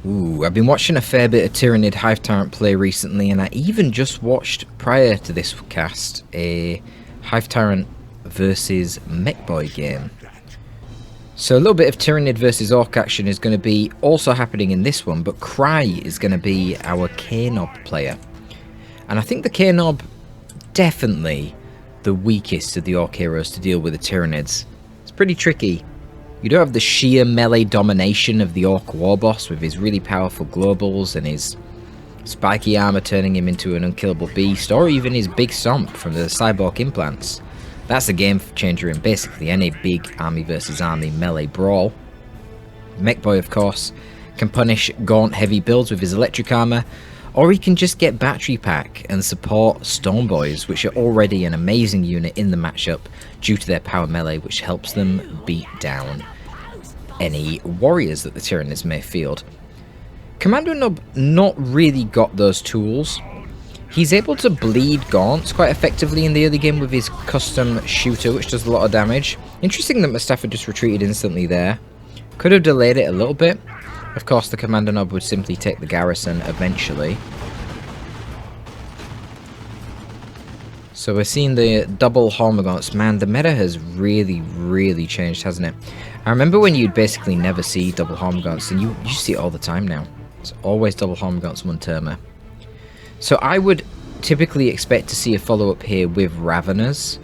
Ooh, I've been watching a fair bit of Tyranid Hive Tyrant play recently, and I even just watched, prior to this cast, a Hive Tyrant versus Mechboy game. So a little bit of Tyranid versus Orc action is going to be also happening in this one, but Cry is going to be our K-Nob player. And I think the K-Nob, definitely the weakest of the Orc heroes to deal with the Tyranids. It's pretty tricky. You don't have the sheer melee domination of the Orc Warboss with his really powerful globals and his spiky armor turning him into an unkillable beast, or even his big stomp from the cyborg implants. That's a game changer in basically any big army versus army melee brawl. Mechboy, of course, can punish gaunt heavy builds with his electric armor, or he can just get battery pack and support Stormboys, which are already an amazing unit in the matchup due to their power melee, which helps them beat down any warriors that the Tyranids may field. Commando Nob not really got those tools. He's able to bleed gaunts quite effectively in the early game with his custom shooter, which does a lot of damage. Interesting that Mostafa just retreated instantly there. Could have delayed it a little bit. Of course, the Commando Nob would simply take the garrison eventually. So we're seeing the double Hormagaunts. Man, the meta has really changed, hasn't it? I remember when you'd basically never see double Hormagaunts, and you see it all the time now. It's always double Hormagaunts, one termer. So I would typically expect to see a follow-up here with Raveners,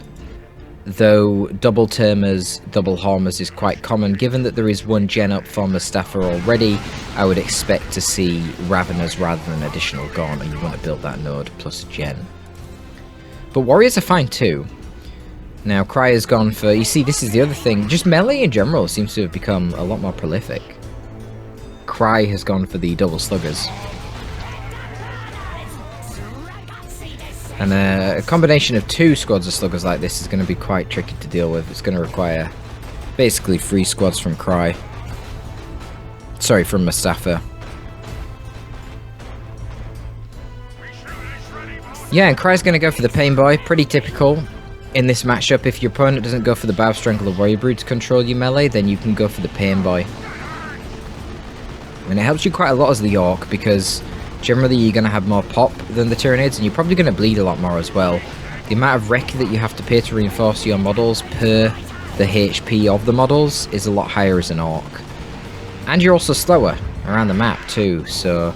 though double termers, double Hormers is quite common. Given that there is one gen up for Mostafa already, I would expect to see Raveners rather than additional Gaunt, and you want to build that node plus gen. But Warriors are fine too. Now Cry has gone for, you see, this is the other thing, just melee in general seems to have become a lot more prolific. Cry has gone for the double sluggers. And a combination of two squads of sluggers like this is going to be quite tricky to deal with. It's going to require basically 3 squads from Cry. Sorry, from Mostafa. Yeah, and Cry's going to go for the Pain Boy. Pretty typical in this matchup. If your opponent doesn't go for the Bow Strangle or Warrior Brood to control your melee, then you can go for the Pain Boy. And it helps you quite a lot as the Orc, because generally you're going to have more pop than the Tyranids, and you're probably going to bleed a lot more as well. The amount of rec that you have to pay to reinforce your models per the HP of the models is a lot higher as an Orc. And you're also slower around the map too, so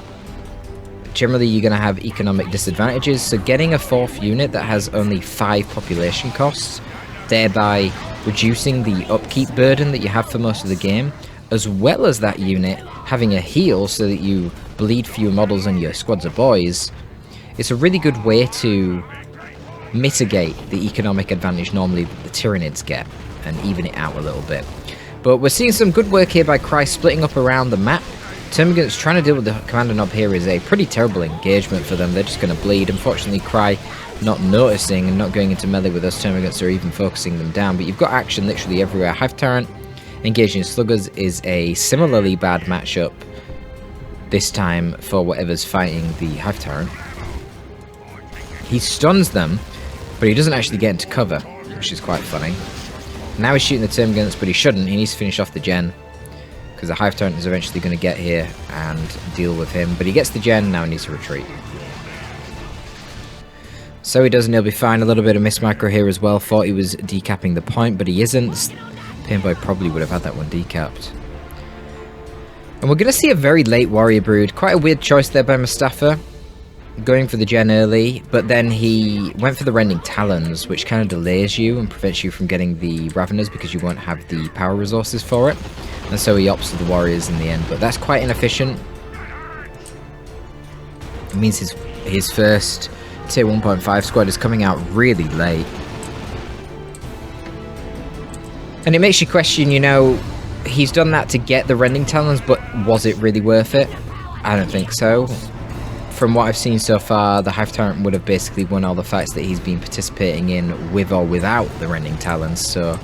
generally you're going to have economic disadvantages. So getting a 4th unit that has only 5 population costs, thereby reducing the upkeep burden that you have for most of the game, as well as that unit having a heal so that you bleed fewer models and your squads of boys, it's a really good way to mitigate the economic advantage normally that the Tyranids get and even it out a little bit. But we're seeing some good work here by Cry splitting up around the map. Termagants trying to deal with the Commando Nob here is a pretty terrible engagement for them. They're just going to bleed. Unfortunately, Cry not noticing and not going into melee with those Termagants or even focusing them down. But you've got action literally everywhere. Hive Tyrant engaging Sluggers is a similarly bad matchup this time for whatever's fighting the Hive Tyrant. He stuns them, but he doesn't actually get into cover, which is quite funny. Now he's shooting the Termagants, but he shouldn't. He needs to finish off the gen, because the Hive Tyrant is eventually going to get here and deal with him. But he gets the gen, now he needs to retreat. So he does, and he'll be fine. A little bit of miss micro here as well. Thought he was decapping the point, but he isn't. Painboy probably would have had that one decapped. And we're going to see a very late Warrior Brood. Quite a weird choice there by Mostafa, going for the gen early, but then he went for the Rending Talons, which kind of delays you and prevents you from getting the Raveners because you won't have the power resources for it. And so he opts for the Warriors in the end, but that's quite inefficient. It means his first tier 1.5 squad is coming out really late. And it makes you question, you know, he's done that to get the Rending Talons, but was it really worth it? I don't think so. From what I've seen so far, the Hive Tyrant would have basically won all the fights that he's been participating in with or without the Rending Talons, so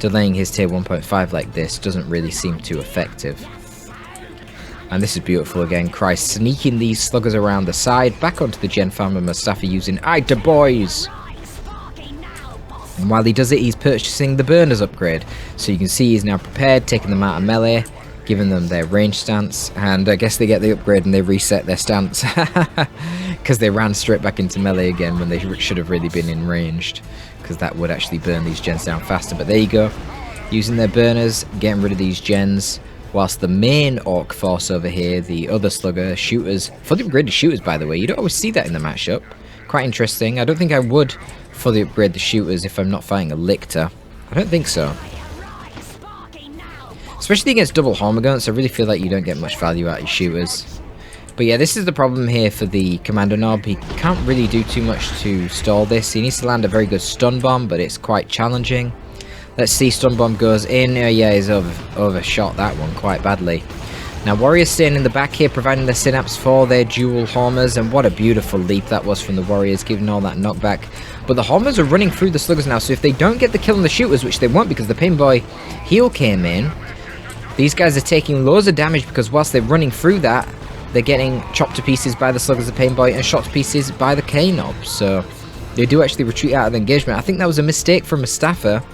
delaying his tier 1.5 like this doesn't really seem too effective. And this is beautiful again. Cry sneaking these sluggers around the side, back onto the gen farm of Mostafa using Eye to Boys. And while he does it, he's purchasing the Burners upgrade. So you can see he's now prepared, taking them out of melee, giving them their range stance, and I guess they get the upgrade and they reset their stance because they ran straight back into melee again when they should have really been in ranged, because that would actually burn these gens down faster. But there you go, using their burners, getting rid of these gens, whilst the main orc force over here, the other slugger, shooters, fully upgraded shooters by the way, you don't always see that in the matchup. Quite interesting. I don't think I would fully upgrade the shooters if I'm not fighting a lictor. I don't think so. Especially against double Hormagaunts, I really feel like you don't get much value out of your shooters. But yeah, this is the problem here for the Commander Nob. He can't really do too much to stall this. He needs to land a very good stun bomb, but it's quite challenging. Let's see, stun bomb goes in. Yeah, he's overshot that one quite badly. Now, Warriors staying in the back here, providing the synapse for their dual Hormers, and what a beautiful leap that was from the Warriors, giving all that knockback. But the Hormers are running through the sluggers now, so if they don't get the kill on the shooters, which they won't because the Pain Boy heal came in, these guys are taking loads of damage because whilst they're running through that, they're getting chopped to pieces by the sluggers of Pain Boy and shot to pieces by the K-Nob. So they do actually retreat out of the engagement. I think that was a mistake from Mostafa.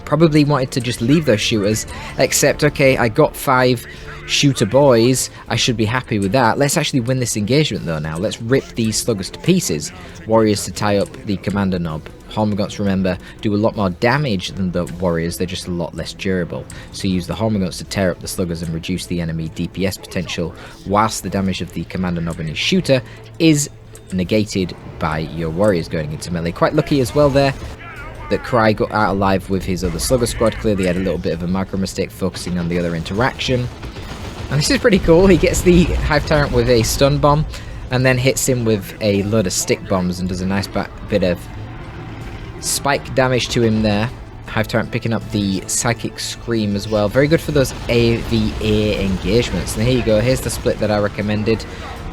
Probably wanted to just leave those shooters, except, okay, I got 5 shooter boys, I should be happy with that. Let's actually win this engagement though now. Let's rip these sluggers to pieces. Warriors to tie up the Commander Nob. Hormagaunts, remember, do a lot more damage than the Warriors, they're just a lot less durable. So use the Hormagaunts to tear up the sluggers and reduce the enemy DPS potential, whilst the damage of the Commander Nob and his shooter is negated by your Warriors going into melee. Quite lucky as well there that Cry got out alive with his other slugger squad. Clearly had a little bit of a macro mistake focusing on the other interaction. And this is pretty cool. He gets the Hive Tyrant with a stun bomb and then hits him with a load of stick bombs and does a nice bit of spike damage to him there. Hive Tyrant picking up the Psychic Scream as well. Very good for those AVA engagements. And here you go. Here's the split that I recommended.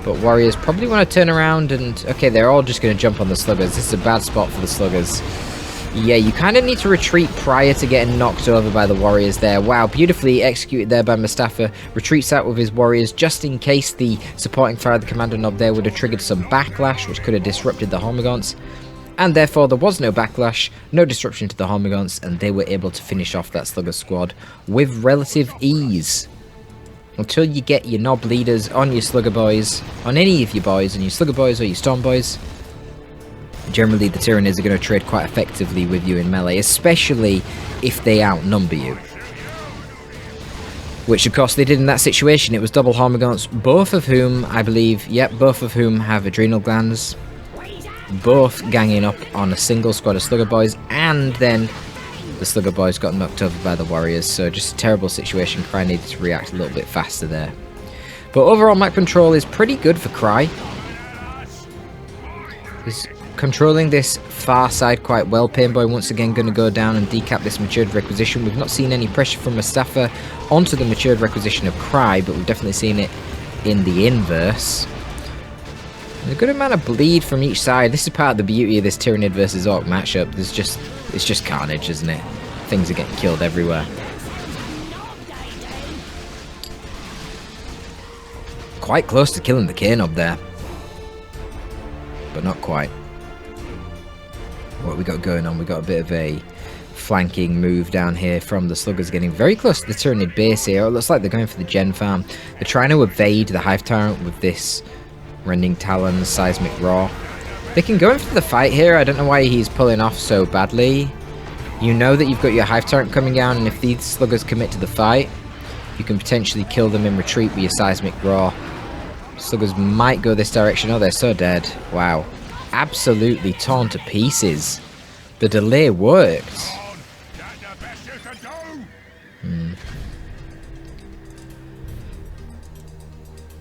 But Warriors probably want to turn around and... okay, they're all just going to jump on the sluggers. This is a bad spot for the sluggers. Yeah, you kind of need to retreat prior to getting knocked over by the Warriors there. Wow, beautifully executed there by Mostafa. Retreats out with his Warriors just in case the supporting fire of the Commander Nob there would have triggered some backlash, which could have disrupted the Hormagaunts. And therefore there was no backlash, no disruption to the Hormagaunts, and they were able to finish off that Slugger squad with relative ease. Until you get your Nob leaders on your Slugger boys, on any of your boys, on your Slugger boys or your Storm boys, generally the Tyranids are going to trade quite effectively with you in melee, especially if they outnumber you. Which of course they did in that situation. It was double Hormagaunts, both of whom, I believe, yep, both of whom have adrenal glands. Both ganging up on a single squad of Slugger boys, and then the Slugger boys got knocked over by the Warriors. So just a terrible situation. Cry needed to react a little bit faster there. But overall map control is pretty good for Cry. He's controlling this far side quite well. Pain Boy once again going to go down and decap this matured requisition. We've not seen any pressure from Mostafa onto the matured requisition of Cry, but we've definitely seen it in the inverse. And a good amount of bleed from each side. This is part of the beauty of this Tyranid versus Orc matchup. It's just carnage, isn't it? Things are getting killed everywhere. Quite close to killing the K-Nob there, but not quite. What we got going on? We got a bit of a flanking move down here from the Sluggers, getting very close to the Tyranid base here. It looks like they're going for the gen farm. They're trying to evade the Hive Tyrant with this Rending Talons, Seismic Roar. They can go in for the fight here. I don't know why he's pulling off so badly. You know that you've got your Hive Tyrant coming down, and if these Sluggers commit to the fight, you can potentially kill them in retreat with your Seismic Roar. Sluggers might go this direction. Oh, they're so dead. Wow. Absolutely torn to pieces. The delay worked.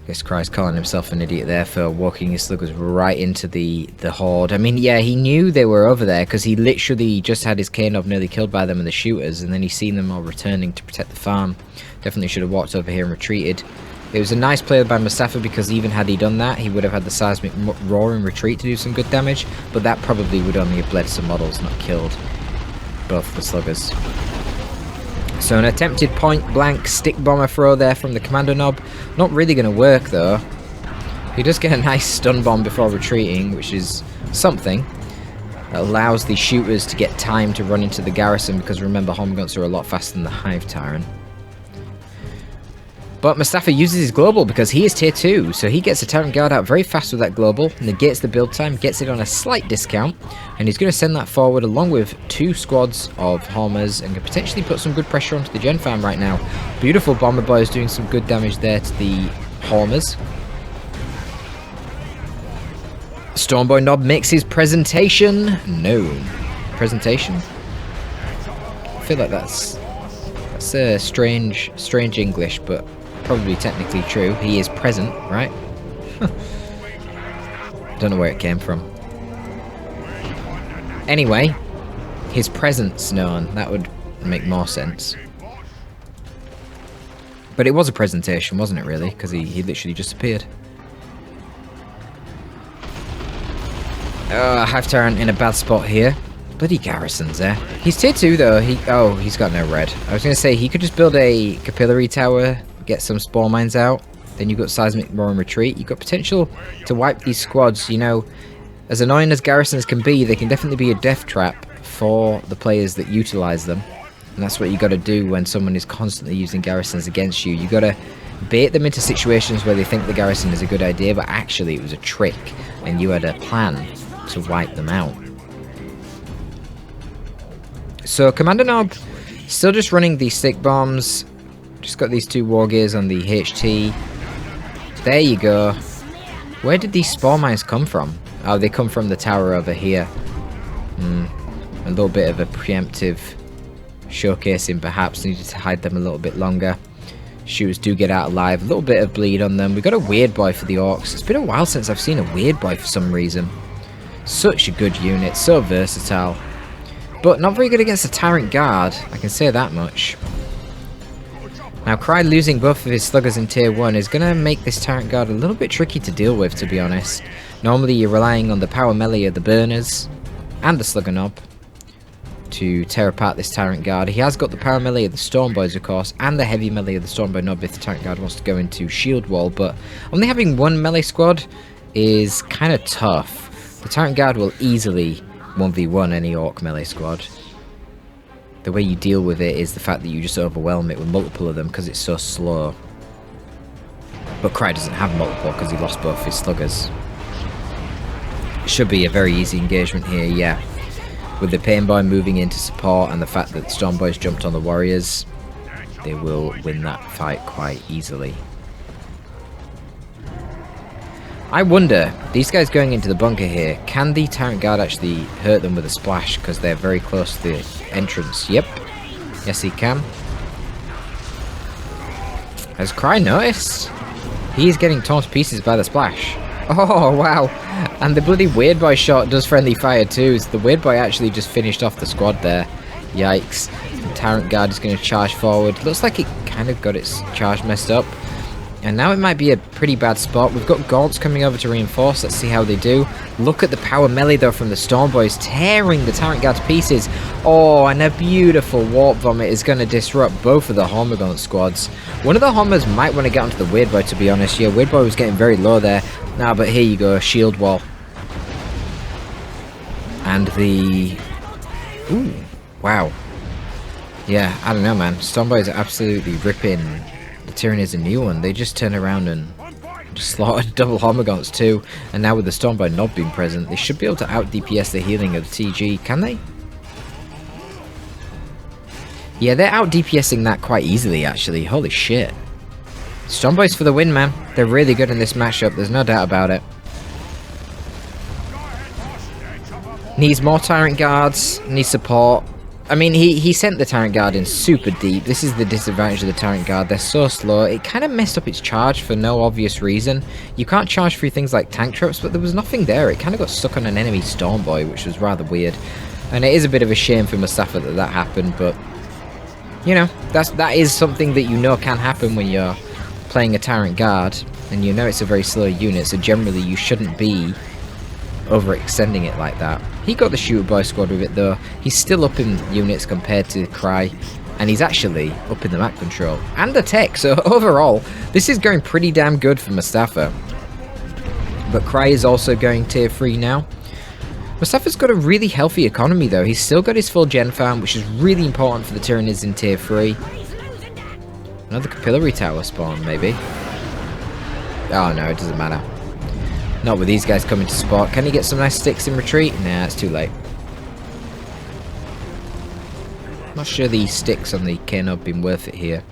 Guess Cry's calling himself an idiot there for walking his sluggers right into the horde. I mean, yeah, he knew they were over there because he literally just had his K-Nob nearly killed by them and the shooters, and then he's seen them all returning to protect the farm. Definitely should have walked over here and retreated. It was a nice play by Mostafa because even had he done that, he would have had the Seismic Roar in retreat to do some good damage, but that probably would only have bled some models, not killed both the sluggers. So an attempted point-blank stick bomber throw there from the Commander Nob. Not really going to work though. He does get a nice stun bomb before retreating, which is something. That allows the shooters to get time to run into the garrison because remember, Hormagaunts are a lot faster than the Hive Tyrant. But Mostafa uses his global because he is tier 2, so he gets the Tyrant Guard out very fast with that global, negates the build time, gets it on a slight discount, and he's going to send that forward along with 2 squads of Homers and can potentially put some good pressure onto the Gen Farm right now. Beautiful Bomber Boy is doing some good damage there to the Homers. Stormboy Nob makes his presentation known. Presentation? I feel like that's a strange English, but probably technically true. He is present, right? Don't know where it came from. Anyway, his presence known. That would make more sense. But it was a presentation, wasn't it, really? Because he literally just appeared. Hive Tyrant in a bad spot here. Bloody garrisons there. He's tier 2 though. He's got no red. I was going to say, he could just build a capillary tower, get some spore mines out. Then you've got seismic roar and retreat. You've got potential to wipe these squads. You know, as annoying as garrisons can be, they can definitely be a death trap for the players that utilize them. And that's what you got to do when someone is constantly using garrisons against you. You got to bait them into situations where they think the garrison is a good idea, but actually it was a trick, and you had a plan to wipe them out. So Commander Nob still just running the stick bombs. Just got these 2 war gears on the HT. There you go. Where did these spore mines come from? Oh, they come from the tower over here. A little bit of a preemptive showcasing, perhaps. Needed to hide them a little bit longer. Shooters do get out alive. A little bit of bleed on them. We got a Weird Boy for the Orcs. It's been a while since I've seen a Weird Boy for some reason. Such a good unit. So versatile. But not very good against the Tyrant Guard, I can say that much. Now, Cry losing both of his sluggers in tier 1 is going to make this Tyrant Guard a little bit tricky to deal with, to be honest. Normally you're relying on the power melee of the Burners and the Slugger Nob to tear apart this Tyrant Guard. He has got the power melee of the Stormboys, of course, and the heavy melee of the Stormboy Nob if the Tyrant Guard wants to go into shield wall, but only having 1 melee squad is kind of tough. The Tyrant Guard will easily 1v1 any Orc melee squad. The way you deal with it is the fact that you just overwhelm it with multiple of them because it's so slow. But Cry doesn't have multiple because he lost both his sluggers. It should be a very easy engagement here, yeah. With the Pain Boy moving into support and the fact that Stormboys jumped on the Warriors, they will win that fight quite easily. I wonder, these guys going into the bunker here, can the Tyrant Guard actually hurt them with a splash because they're very close to the entrance? Yep. Yes, he can. Has Cry noticed? He's getting torn to pieces by the splash. Oh, wow. And the bloody Weird Boy shot does friendly fire too, so the Weird Boy actually just finished off the squad there. Yikes. The Tyrant Guard is going to charge forward. Looks like it kind of got its charge messed up. And now it might be a pretty bad spot. We've got Gaunts coming over to reinforce. Let's see how they do. Look at the power melee though from the Stormboys, tearing the Tyrant Guard to pieces. Oh, and a beautiful Warp Vomit is going to disrupt both of the Hormigaunt squads. One of the Homers might want to get onto the Weird Boy, to be honest. Yeah, Weird Boy was getting very low there. Nah, but here you go, shield wall. And the... Ooh, wow. Yeah, I don't know, man. Stormboys are absolutely ripping the Tyranids a new one. They just turn around and just slaughtered double Hormigaunts too. And now with the Stormboy Nob being present, they should be able to out DPS the healing of the TG. Can they? Yeah, they're out DPSing that quite easily, actually. Holy shit. Stormboys for the win, man. They're really good in this matchup. There's no doubt about it. Needs more Tyrant Guards. Needs support. I mean, he sent the Tyrant Guard in super deep. This is the disadvantage of the Tyrant Guard. They're so slow. It kind of messed up its charge for no obvious reason. You can't charge through things like tank traps, but there was nothing there. It kind of got stuck on an enemy Stormboy, which was rather weird. And it is a bit of a shame for Mostafa that that happened, but... You know, that is something that you know can happen when you're playing a Tyrant Guard. And you know it's a very slow unit, so generally you shouldn't be overextending it like that. He got the Shooter Boy squad with it though. He's still up in units compared to Cry, and he's actually up in the map control and the tech, so overall this is going pretty damn good for Mostafa. But Cry is also going tier 3 now. Mostafa's got a really healthy economy though. He's still got his full gen farm, which is really important for the Tyranids in tier 3. Another capillary tower spawn, maybe. Oh no, it doesn't matter. Not with these guys coming to spot. Can he get some nice sticks in retreat? Nah, it's too late. Not sure the sticks on the K-Nub have been worth it here.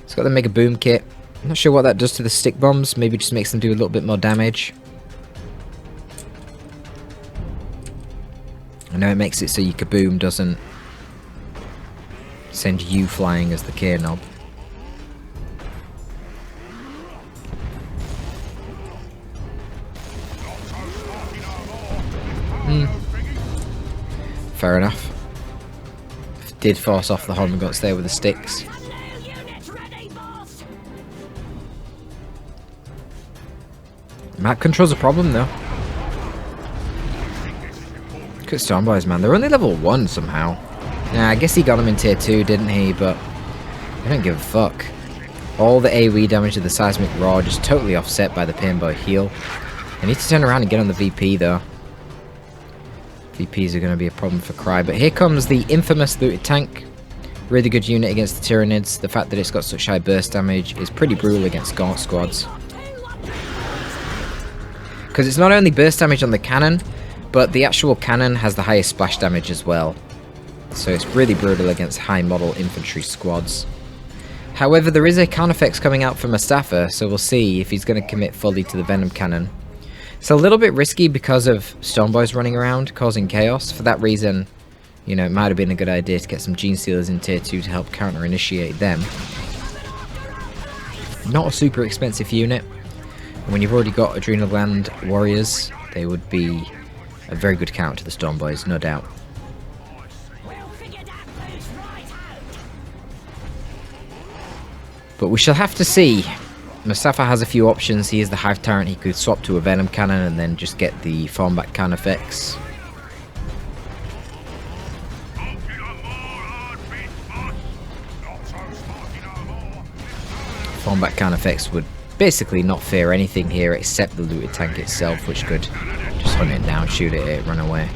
It's got the Mega Boom Kit. I'm not sure what that does to the stick bombs. Maybe just makes them do a little bit more damage. I know it makes it so your Kaboom doesn't send you flying as the K-Knob. Fair enough. Did force off the Hornguts there with the sticks. Map control's a problem though. Look at Stormboys, man. They're only level 1 somehow. Nah, I guess he got them in tier 2, didn't he? But I don't give a fuck. All the AoE damage of the Seismic Roar just totally offset by the Painboy heal. I need to turn around and get on the VP though. VPs are going to be a problem for Cry. But here comes the infamous Looted Tank. Really good unit against the Tyranids. The fact that it's got such high burst damage is pretty brutal against Gaunt squads. Because it's not only burst damage on the cannon, but the actual cannon has the highest splash damage as well. So it's really brutal against high model infantry squads. However, there is a Carnifex coming out for Mostafa, so we'll see if he's going to commit fully to the Venom Cannon. It's a little bit risky because of Stormboys running around, causing chaos. For that reason, you know, it might have been a good idea to get some Gene Stealers in tier 2 to help counter-initiate them. Not a super expensive unit. And when you've already got Adrenal Gland Warriors, they would be a very good counter to the Stormboys, no doubt. But we shall have to see. Mostafa has a few options. He is the Hive Tyrant. He could swap to a Venom Cannon and then just get the Form Back Carnifex. Form Back Carnifex would basically not fear anything here except the Looted Tank itself, which could just hunt it down, shoot at it, run away.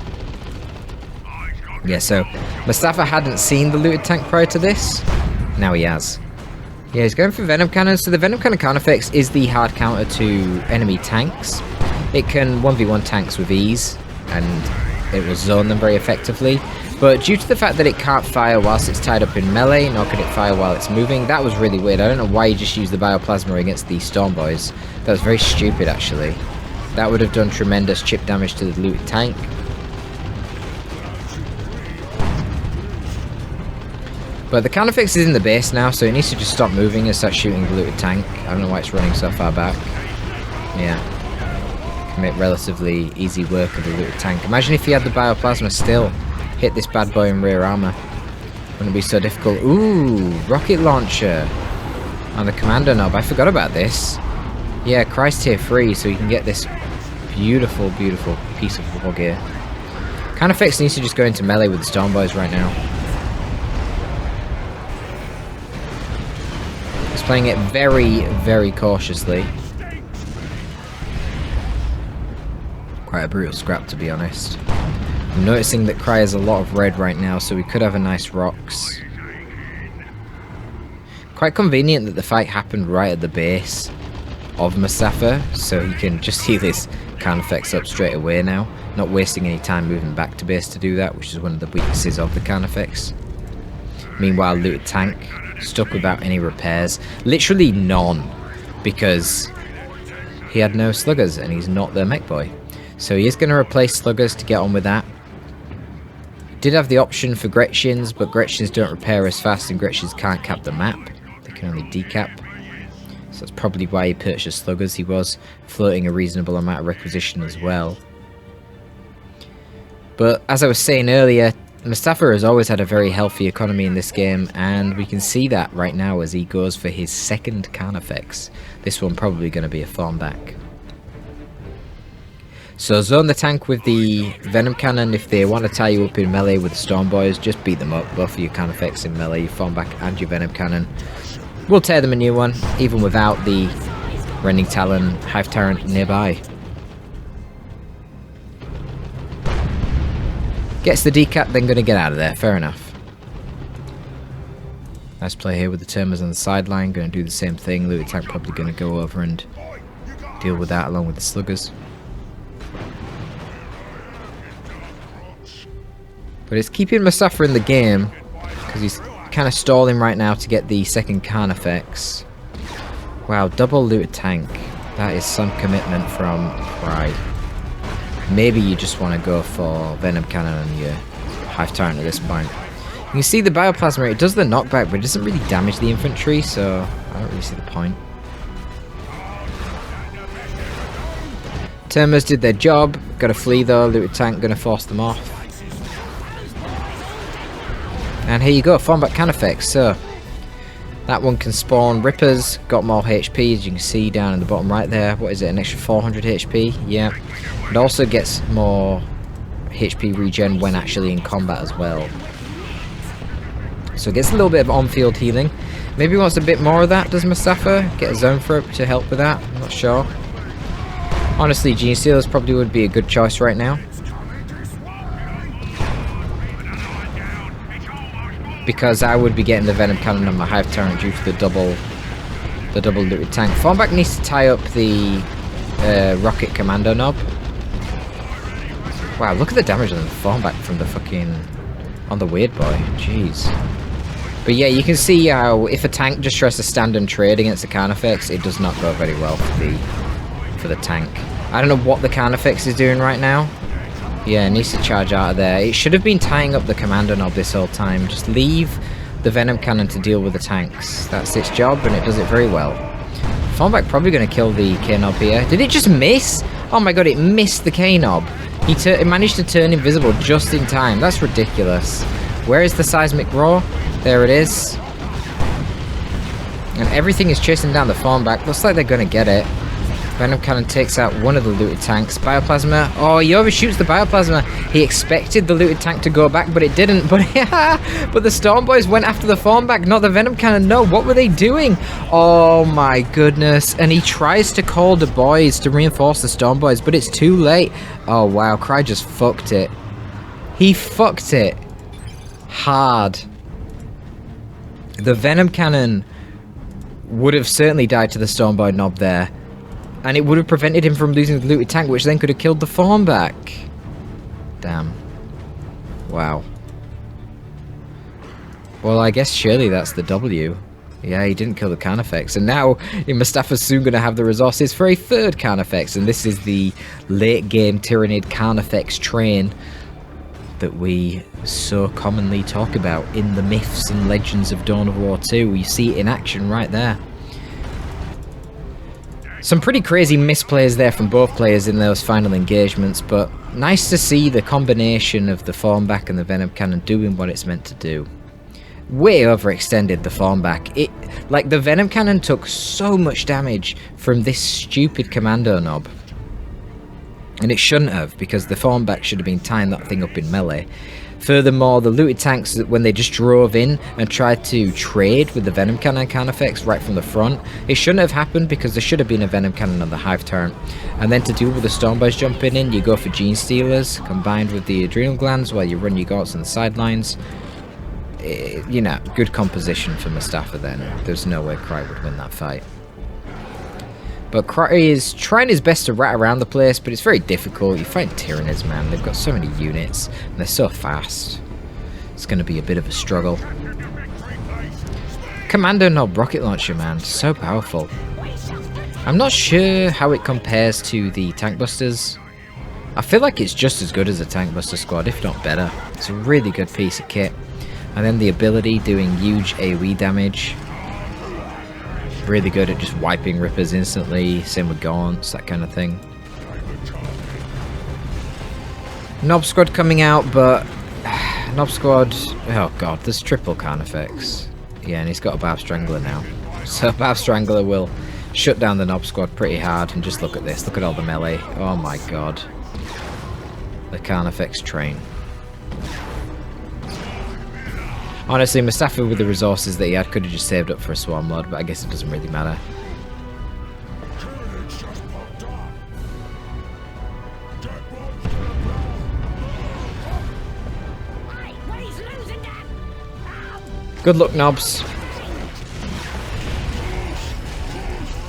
Yeah, so Mostafa hadn't seen the Looted Tank prior to this. Now he has. Yeah, he's going for Venom Cannon. So the Venom Cannon Carnifex is the hard counter to enemy tanks. It can 1v1 tanks with ease, and it will zone them very effectively. But due to the fact that it can't fire whilst it's tied up in melee, nor can it fire while it's moving, that was really weird. I don't know why you just used the Bioplasma against the Stormboys. That was very stupid, actually. That would have done tremendous chip damage to the Looted Tank. But the Carnifex is in the base now, so it needs to just stop moving and start shooting the Looted Tank. I don't know why it's running so far back. Yeah. Commit relatively easy work of the Looted Tank. Imagine if he had the Bioplasma still. Hit this bad boy in rear armor. Wouldn't be so difficult. Ooh, rocket launcher on the Commando knob. I forgot about this. Yeah, Christ tier 3, so you can get this beautiful, beautiful piece of war gear. Carnifex needs to just go into melee with the Stormboys right now. He's playing it very, very cautiously. Quite a brutal scrap, to be honest. I'm noticing that Cry has a lot of red right now, so we could have a nice rocks. Quite convenient that the fight happened right at the base of Mostafa, so he can just heal his Carnifex up straight away now, not wasting any time moving back to base to do that, which is one of the weaknesses of the Carnifex. Meanwhile, Looted Tank, stuck without any repairs. Literally none, because he had no sluggers, and he's not their mech boy. So he is going to replace sluggers to get on with that. Did have the option for Gretchins, but Gretchins don't repair as fast, and Gretchins can't cap the map. They can only decap. So that's probably why he purchased sluggers. He was floating a reasonable amount of requisition as well. But as I was saying earlier, Mostafa has always had a very healthy economy in this game, and we can see that right now as he goes for his second Carnifex. This one probably going to be a farm back. So zone the tank with the Venom Cannon. If they want to tie you up in melee with the Stormboys, just beat them up. Both of your Carnifex in melee, your farm back and your Venom Cannon. We'll tear them a new one, even without the Rending Talon Hive Tyrant nearby. Gets the decap, then going to get out of there. Fair enough. Nice play here with the Termers on the sideline. Going to do the same thing. Looted Tank probably going to go over and deal with that along with the Sluggers. But it's keeping Mostafa in the game because he's kind of stalling right now to get the second Carnifex. Wow, double Looted Tank. That is some commitment from Pride. Maybe you just want to go for Venom Cannon on your Hive Tyrant at this point. You can see the Bioplasma, it does the knockback, but it doesn't really damage the infantry, so I don't really see the point. Termers did their job. Got to flee though. Looted Tank going to force them off. And here you go, Form-Back Carnifex. So that one can spawn Rippers. Got more HP, as you can see down in the bottom right there. What is it? An extra 400 HP? Yeah. It also gets more HP regen when actually in combat as well. So it gets a little bit of on-field healing. Maybe he wants a bit more of that, does Mostafa? Get a Zone Throat to help with that? I'm not sure. Honestly, Gene Stealers probably would be a good choice right now. Because I would be getting the Venom Cannon on my Hive Tyrant due to the double Looted Tank. Formback needs to tie up the Rocket Commando Knob. Wow, look at the damage on the Formback from the fucking... on the Weird Boy. Jeez. But yeah, you can see how if a tank just tries to stand and trade against the Carnifex, it does not go very well for the tank. I don't know what the Carnifex is doing right now. Yeah, it needs to charge out of there. It should have been tying up the Commando Knob this whole time. Just leave the Venom Cannon to deal with the tanks. That's its job, and it does it very well. Formback probably going to kill the K-Knob here. Did it just miss? Oh my god, it missed the K-Knob. It managed to turn invisible just in time. That's ridiculous. Where is the Seismic Roar? There it is. And everything is chasing down the Formback. Looks like they're going to get it. Venom Cannon takes out one of the Looted Tanks. Bioplasma. Oh, he overshoots the Bioplasma. He expected the Looted Tank to go back, but it didn't. But the Storm Boys went after the Formback, not the Venom Cannon. No, what were they doing? Oh my goodness. And he tries to call the boys to reinforce the Storm Boys, but it's too late. Oh wow, Cry just fucked it. He fucked it. Hard. The Venom Cannon would have certainly died to the Storm Boy Knob there. And it would have prevented him from losing the Looted Tank, which then could have killed the Formback. Damn. Wow. Well, I guess surely that's the W. Yeah, he didn't kill the Carnifex. And now, Mostafa's soon going to have the resources for a third Carnifex. And this is the late game Tyranid Carnifex train that we so commonly talk about in the myths and legends of Dawn of War 2. You see it in action right there. Some pretty crazy misplays there from both players in those final engagements, but nice to see the combination of the Formback and the Venom Cannon doing what it's meant to do. Way overextended the Formback. Like, the Venom Cannon took so much damage from this stupid Commando Knob. And it shouldn't have, because the Formback should have been tying that thing up in melee. Furthermore, the Looted Tanks, when they just drove in and tried to trade with the Venom Cannon Carnifex right from the front, it shouldn't have happened because there should have been a Venom Cannon on the Hive Tyrant. And then to deal with the Storm Boys jumping in, you go for Gene Stealers, combined with the Adrenal Glands while you run your Gaunts on the sidelines. You know, good composition for Mostafa then. There's no way Cry would win that fight. But Cry is trying his best to rat around the place, but it's very difficult. You fight Tyranids, man. They've got so many units, and they're so fast. It's going to be a bit of a struggle. Commando Knob Rocket Launcher, man. So powerful. I'm not sure how it compares to the Tank Busters. I feel like it's just as good as a Tank Buster squad, if not better. It's a really good piece of kit. And then the ability doing huge AoE damage. Really good at just wiping Rippers instantly, same with Gaunts, that kind of thing. Knob Squad coming out, but Knob Squad, oh god, there's triple Carnifex. Yeah, and he's got a Barb Strangler now. So Barb Strangler will shut down the Knob Squad pretty hard, and just look at this, look at all the melee. Oh my god. The Carnifex train. Honestly, Mostafa with the resources that he had could have just saved up for a Swarm Lord, but I guess it doesn't really matter. Good luck, Knobs.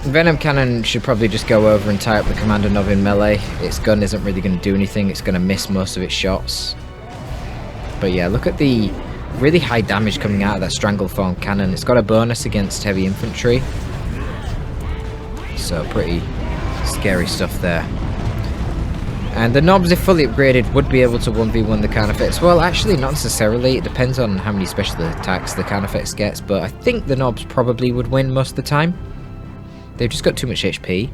Venom Cannon should probably just go over and tie up the Commander Nob in melee. Its gun isn't really going to do anything, it's going to miss most of its shots. But yeah, look at the really high damage coming out of that Strangleform Cannon. It's got a bonus against heavy infantry. So pretty scary stuff there. And the Nobs, if fully upgraded, would be able to 1v1 the Carnifex. Well, actually, not necessarily. It depends on how many special attacks the Carnifex gets, but I think the Nobs probably would win most of the time. They've just got too much HP.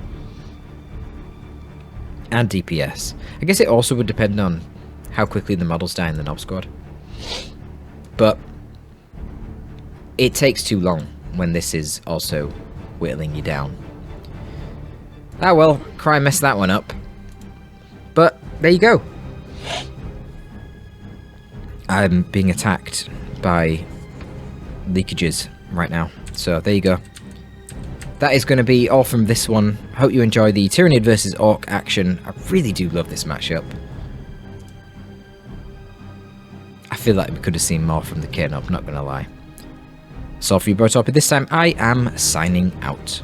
And DPS. I guess it also would depend on how quickly the models die in the Nob squad. But it takes too long when this is also whittling you down. Ah well, Cry messed that one up. But there you go. I'm being attacked by leakages right now. So there you go. That is going to be all from this one. Hope you enjoy the Tyranid versus Orc action. I really do love this matchup. I feel like we could have seen more from the K-Nob, not going to lie. So for you, Bro Torpid, this time I am signing out.